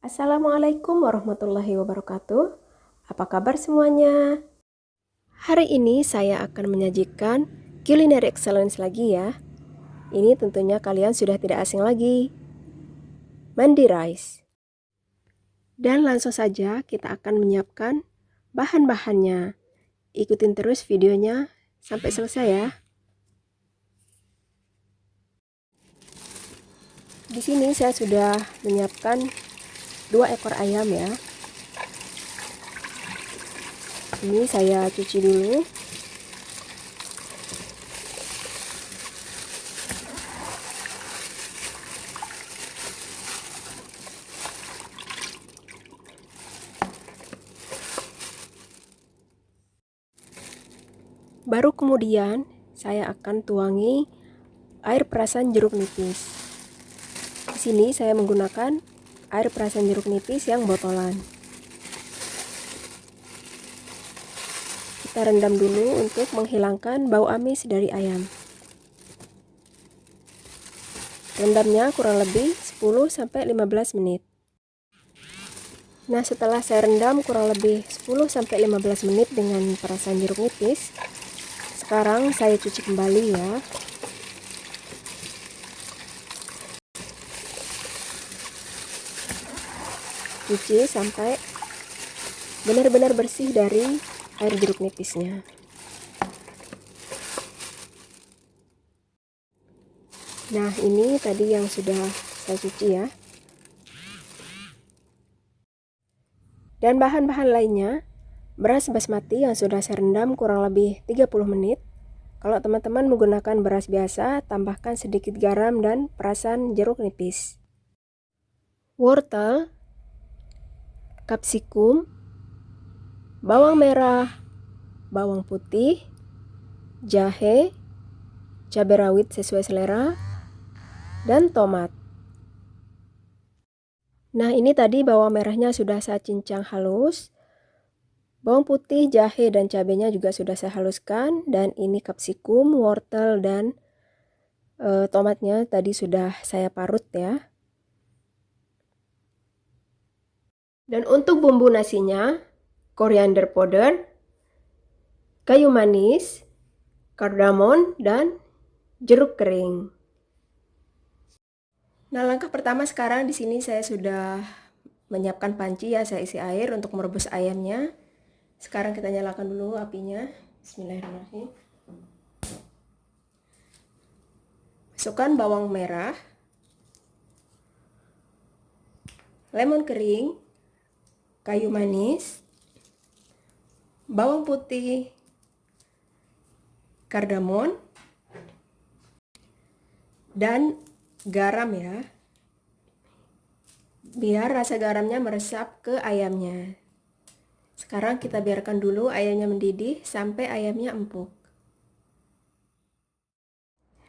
Assalamualaikum warahmatullahi wabarakatuh. Apa kabar semuanya? Hari ini saya akan menyajikan culinary excellence lagi ya. Ini tentunya kalian sudah tidak asing lagi. Mandi rice. Dan langsung saja kita akan menyiapkan bahan-bahannya. Ikutin terus videonya sampai selesai ya. Di sini saya sudah menyiapkan 2 ekor ayam ya. Ini saya cuci dulu. Baru kemudian saya akan tuangi air perasan jeruk nipis. Di sini saya menggunakan air perasan jeruk nipis yang botolan. Kita rendam dulu untuk menghilangkan bau amis dari ayam. Rendamnya kurang lebih 10-15 menit. Nah, setelah saya rendam kurang lebih 10-15 menit dengan perasan jeruk nipis, sekarang saya cuci kembali ya. Cuci sampai benar-benar bersih dari air jeruk nipisnya. Nah, ini tadi yang sudah saya cuci ya. Dan bahan-bahan lainnya, beras basmati yang sudah saya rendam kurang lebih 30 menit. Kalau teman-teman menggunakan beras biasa, tambahkan sedikit garam dan perasan jeruk nipis. Wortel, kapsikum, bawang merah, bawang putih, jahe, cabai rawit sesuai selera, dan tomat. Nah, ini tadi bawang merahnya sudah saya cincang halus. Bawang putih, jahe, dan cabenya juga sudah saya haluskan. Dan ini kapsikum, wortel, dan tomatnya tadi sudah saya parut ya. Dan untuk bumbu nasinya, coriander powder, kayu manis, kardamon, dan jeruk kering. Nah, langkah pertama sekarang di sini saya sudah menyiapkan panci ya, saya isi air untuk merebus ayamnya. Sekarang kita nyalakan dulu apinya. Bismillahirrahmanirrahim. Masukkan bawang merah, lemon kering, kayu manis, bawang putih, kardamon, dan garam ya. Biar rasa garamnya meresap ke ayamnya. Sekarang kita biarkan dulu ayamnya mendidih sampai ayamnya empuk.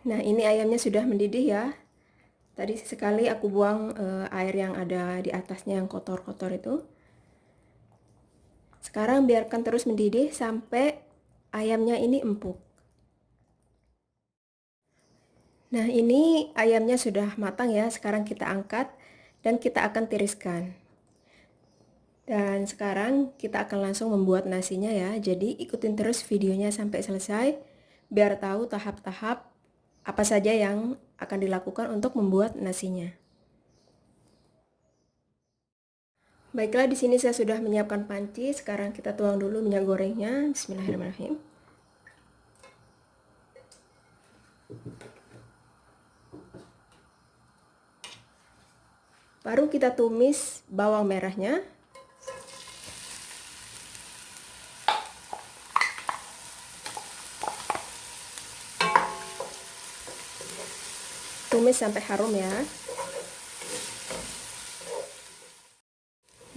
Nah, ini ayamnya sudah mendidih ya. Tadi sekali aku buang air yang ada di atasnya yang kotor-kotor itu. Sekarang biarkan terus mendidih sampai ayamnya ini empuk. Nah, ini ayamnya sudah matang ya. Sekarang kita angkat dan kita akan tiriskan. Dan sekarang kita akan langsung membuat nasinya ya. Jadi ikutin terus videonya sampai selesai biar tahu tahap-tahap apa saja yang akan dilakukan untuk membuat nasinya. Baiklah, di sini saya sudah menyiapkan panci. Sekarang kita tuang dulu minyak gorengnya. Bismillahirrahmanirrahim. Baru kita tumis bawang merahnya. Tumis sampai harum ya.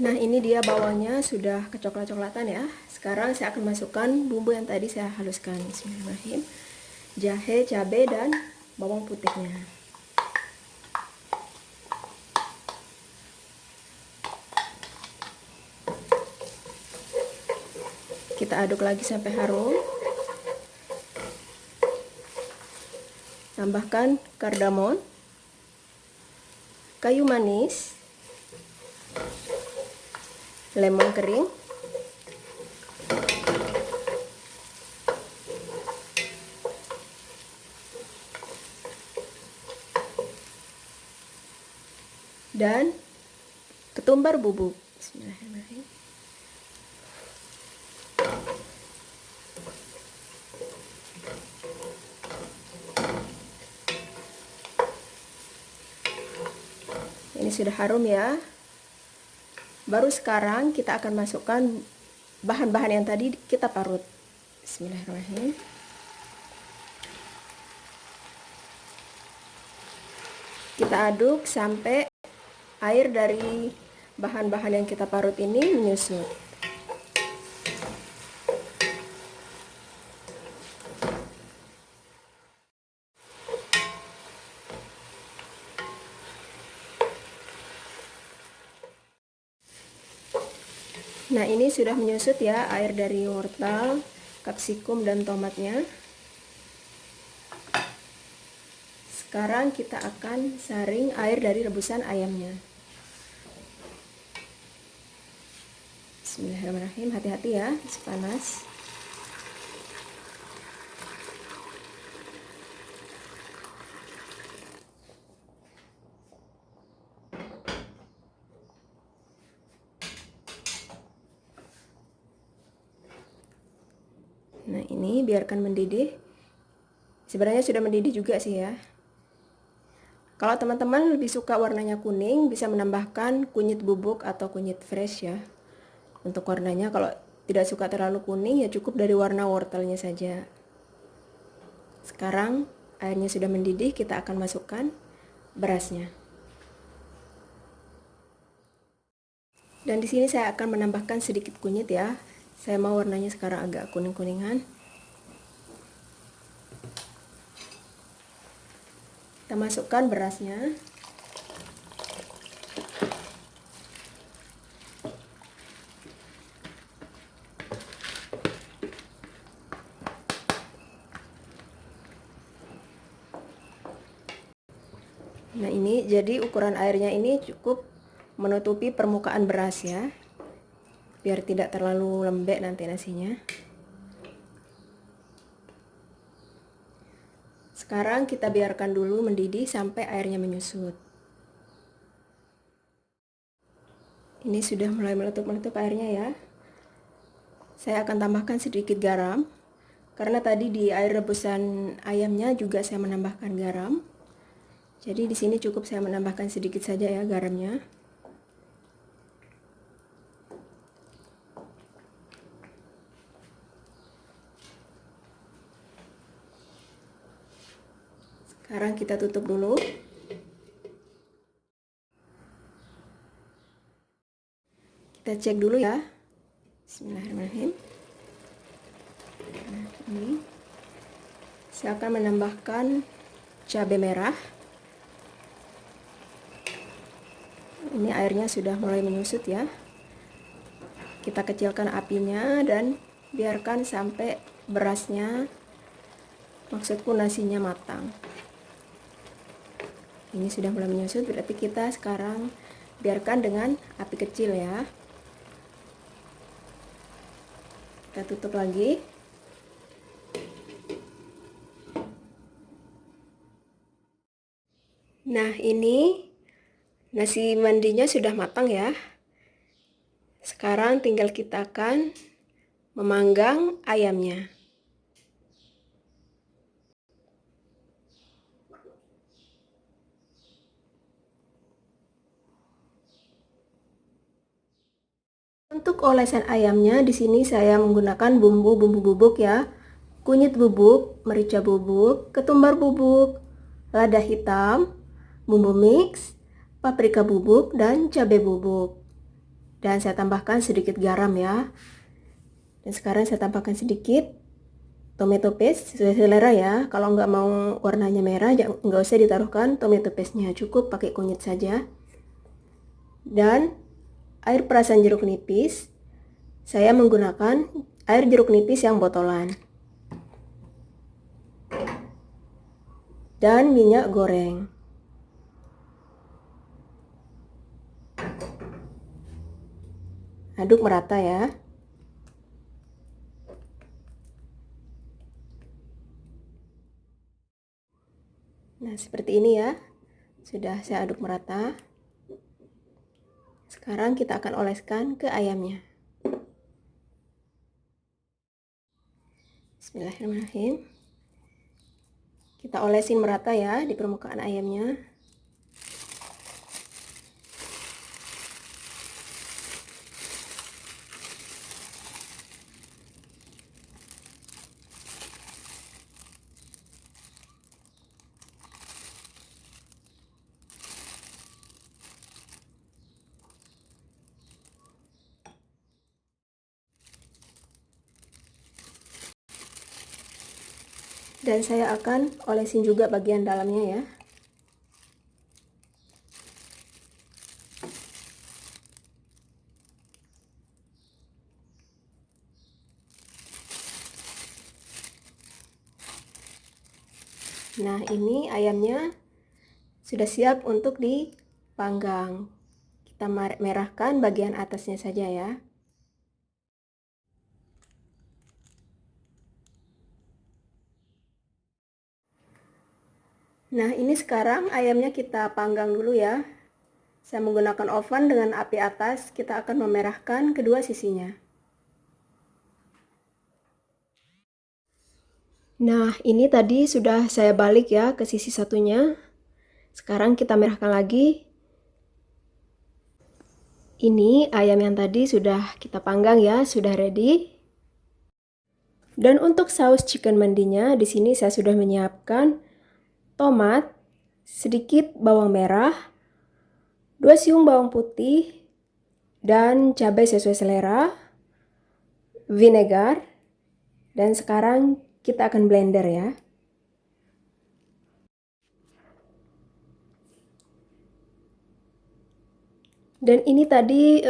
Nah, ini dia bawangnya sudah kecoklat-coklatan ya. Sekarang saya akan masukkan bumbu yang tadi saya haluskan. Bismillahirrahmanirrahim. Jahe, cabai, dan bawang putihnya. Kita aduk lagi sampai harum. Tambahkan kardamon, kayu manis, lemon kering, dan ketumbar bubuk. Bismillahirrahmanirrahim. Ini sudah harum ya. Baru sekarang kita akan masukkan bahan-bahan yang tadi kita parut. Bismillahirrahmanirrahim. Kita aduk sampai air dari bahan-bahan yang kita parut ini menyusut. Nah, ini sudah menyusut ya air dari wortel, kapsikum, dan tomatnya. Sekarang kita akan saring air dari rebusan ayamnya. Bismillahirrahmanirrahim. Hati-hati ya, masih panas. Nah, ini biarkan mendidih. Sebenarnya sudah mendidih juga sih ya. Kalau teman-teman lebih suka warnanya kuning, bisa menambahkan kunyit bubuk atau kunyit fresh ya. Untuk warnanya, kalau tidak suka terlalu kuning, ya cukup dari warna wortelnya saja. Sekarang airnya sudah mendidih, kita akan masukkan berasnya. Dan di sini saya akan menambahkan sedikit kunyit ya. Saya mau warnanya sekarang agak kuning-kuningan. Kita masukkan berasnya. Nah, ini jadi ukuran airnya ini cukup menutupi permukaan beras ya, biar tidak terlalu lembek nanti nasinya. Sekarang kita biarkan dulu mendidih sampai airnya menyusut. Ini sudah mulai meletup-meletup airnya ya. Saya akan tambahkan sedikit garam, karena tadi di air rebusan ayamnya juga saya menambahkan garam. Jadi di sini cukup saya menambahkan sedikit saja ya garamnya. Sekarang kita tutup dulu. Kita cek dulu ya. Bismillahirrahmanirrahim. Nah, ini saya akan menambahkan cabai merah. Ini airnya sudah mulai menyusut ya. Kita kecilkan apinya dan biarkan sampai berasnya, maksudku nasinya, matang. Ini sudah mulai menyusut, berarti kita sekarang biarkan dengan api kecil ya. Kita tutup lagi. Nah, ini nasi mandinya sudah matang ya. Sekarang tinggal kita akan memanggang ayamnya. Untuk olesan ayamnya di sini saya menggunakan bumbu-bumbu bubuk ya. Kunyit bubuk, merica bubuk, ketumbar bubuk, lada hitam, bumbu mix, paprika bubuk, dan cabai bubuk. Dan saya tambahkan sedikit garam ya. Dan sekarang saya tambahkan sedikit tomato paste sesuai selera ya. Kalau nggak mau warnanya merah, nggak usah ditaruhkan tomato paste-nya, cukup pakai kunyit saja. Dan air perasan jeruk nipis, saya menggunakan air jeruk nipis yang botolan. Dan minyak goreng. Aduk merata ya. Nah, seperti ini ya. Sudah saya aduk merata. Sekarang kita akan oleskan ke ayamnya. Bismillahirrahmanirrahim. Kita olesin merata ya di permukaan ayamnya. Dan saya akan olesin juga bagian dalamnya ya. Nah, ini ayamnya sudah siap untuk dipanggang. Kita merahkan bagian atasnya saja ya. Nah, ini sekarang ayamnya kita panggang dulu ya. Saya menggunakan oven dengan api atas, kita akan memerahkan kedua sisinya. Nah, ini tadi sudah saya balik ya ke sisi satunya. Sekarang kita merahkan lagi. Ini ayam yang tadi sudah kita panggang ya, sudah ready. Dan untuk saus chicken mandinya, di sini saya sudah menyiapkan tomat, sedikit bawang merah, 2 siung bawang putih, dan cabai sesuai selera, vinegar, dan sekarang kita akan blender ya. Dan ini tadi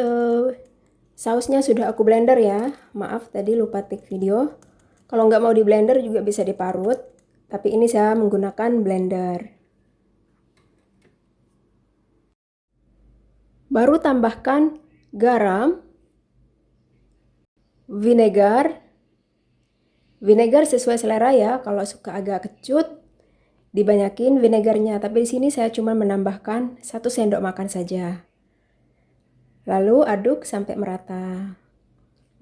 sausnya sudah aku blender ya. Maaf tadi lupa take video. Kalau nggak mau di blender juga bisa diparut. Tapi ini saya menggunakan blender. Baru tambahkan garam, vinegar. Vinegar sesuai selera ya. Kalau suka agak kecut, dibanyakin vinegarnya. Tapi di sini saya cuma menambahkan 1 sendok makan saja. Lalu aduk sampai merata.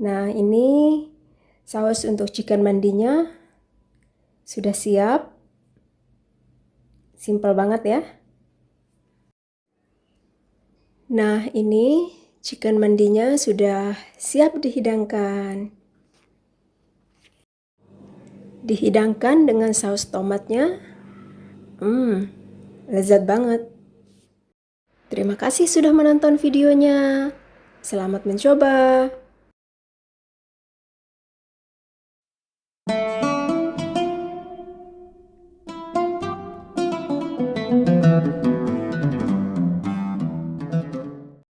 Nah, ini saus untuk chicken mandinya sudah siap. Simple banget ya. Nah, ini chicken mandinya sudah siap dihidangkan. Dihidangkan dengan saus tomatnya. Lezat banget. Terima kasih sudah menonton videonya. Selamat mencoba.